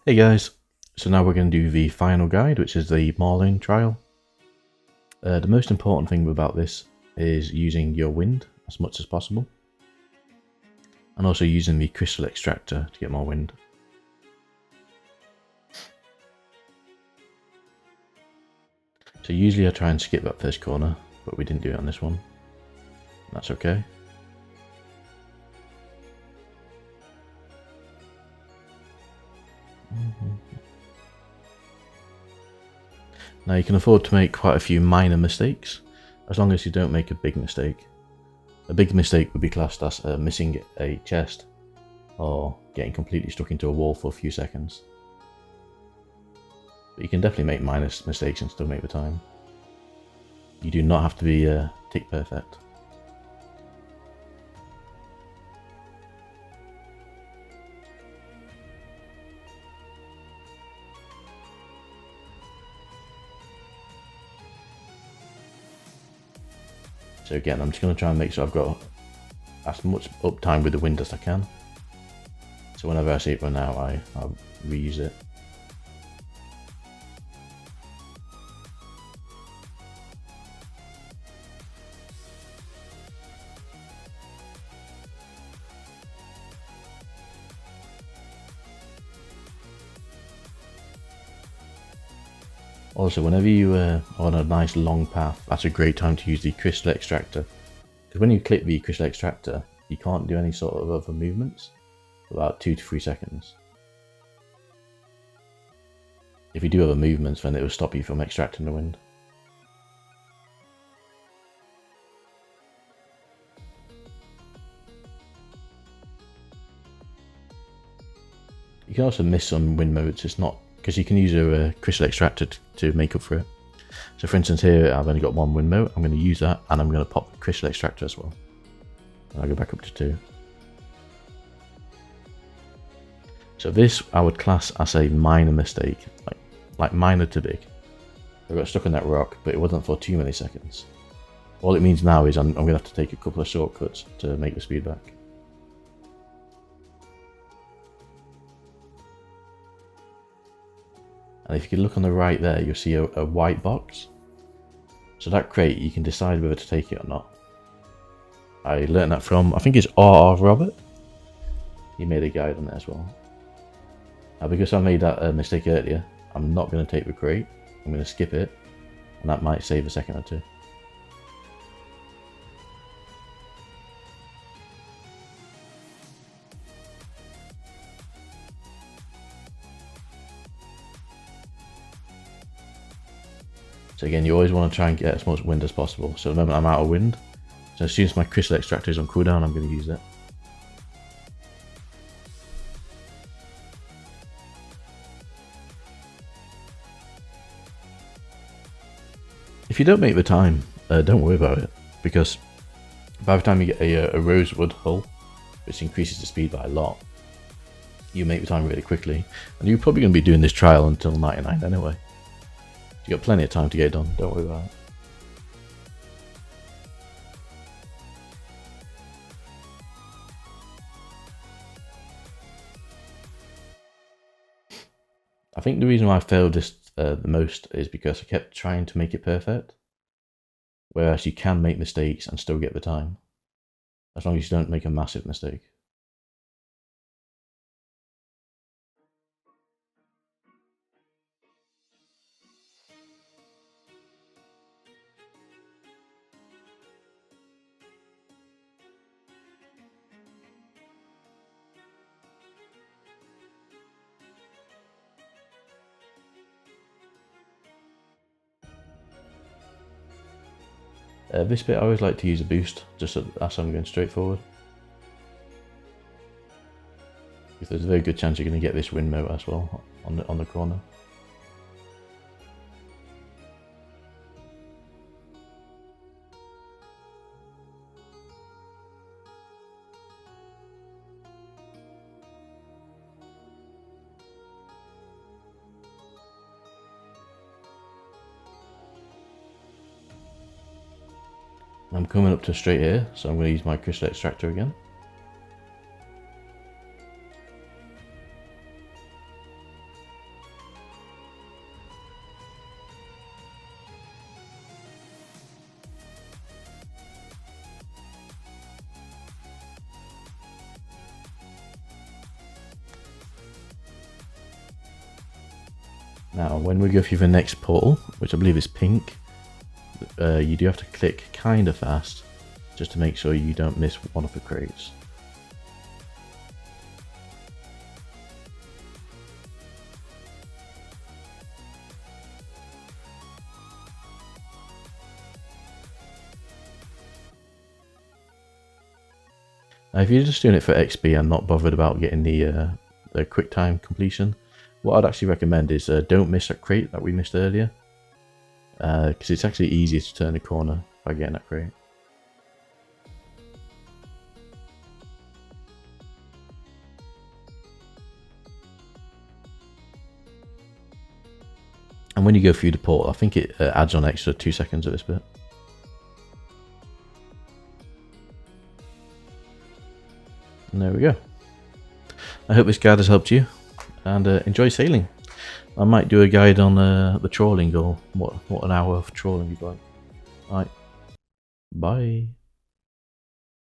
Hey guys, so now we're going to do the final guide, which is the Marlin trial. The most important thing about this is using your wind as much as possible, and also using the crystal extractor to get more wind. So usually I try and skip that first corner, but we didn't do it on this one. That's okay. Now you can afford to make quite a few minor mistakes, as long as you don't make a big mistake. A big mistake would be classed as missing a chest, or getting completely stuck into a wall for a few seconds. But you can definitely make minor mistakes and still make the time. You do not have to be tick perfect. So again, I'm just going to try and make sure I've got as much uptime with the wind as I can. So whenever I see it run out, I'll reuse it. Also, whenever you are on a nice long path, that's a great time to use the crystal extractor. Because when you click the crystal extractor, you can't do any sort of other movements for about 2 to 3 seconds. If you do other movements, then it will stop you from extracting the wind. You can also miss some wind modes, it's not, because you can use a crystal extractor to make up for it. So for instance here, I've only got one wind mode, I'm going to use that, and I'm going to pop the crystal extractor as well. And I'll go back up to 2. So this I would class as a minor mistake, like minor to big. I got stuck on that rock, but it wasn't for too many seconds. All it means now is I'm going to have to take a couple of shortcuts to make the speed back. And if you can look on the right there, you'll see a white box. So that crate, you can decide whether to take it or not. I learned that from, I think it's R.R. Robert. He made a guide on it as well. Now because I made that mistake earlier, I'm not going to take the crate. I'm going to skip it, and that might save a second or two. So again, you always want to try and get as much wind as possible. So at the moment I'm out of wind. So as soon as my crystal extractor is on cooldown, I'm going to use it. If you don't make the time, don't worry about it, because by the time you get a rosewood hull, which increases the speed by a lot, you make the time really quickly. And you're probably going to be doing this trial until 99 anyway. You got plenty of time to get it done, don't worry about it. I think the reason why I failed this the most is because I kept trying to make it perfect. Whereas you can make mistakes and still get the time, as long as you don't make a massive mistake. This bit I always like to use a boost, just as I'm going straight forward. Because there's a very good chance you're going to get this wind moat as well on the corner. I'm coming up to straight here, so I'm going to use my crystal extractor again. Now, when we go through the next portal, which I believe is pink, you do have to click kind of fast, just to make sure you don't miss one of the crates. Now, if you're just doing it for XP and not bothered about getting the quick time completion, what I'd actually recommend is don't miss that crate that we missed earlier, because it's actually easier to turn the corner by getting that crate. And when you go through the portal, I think it adds on extra 2 seconds of this bit. And there we go. I hope this guide has helped you, and enjoy sailing. I might do a guide on the trawling, or what an hour of trawling you'd like. Alright, bye.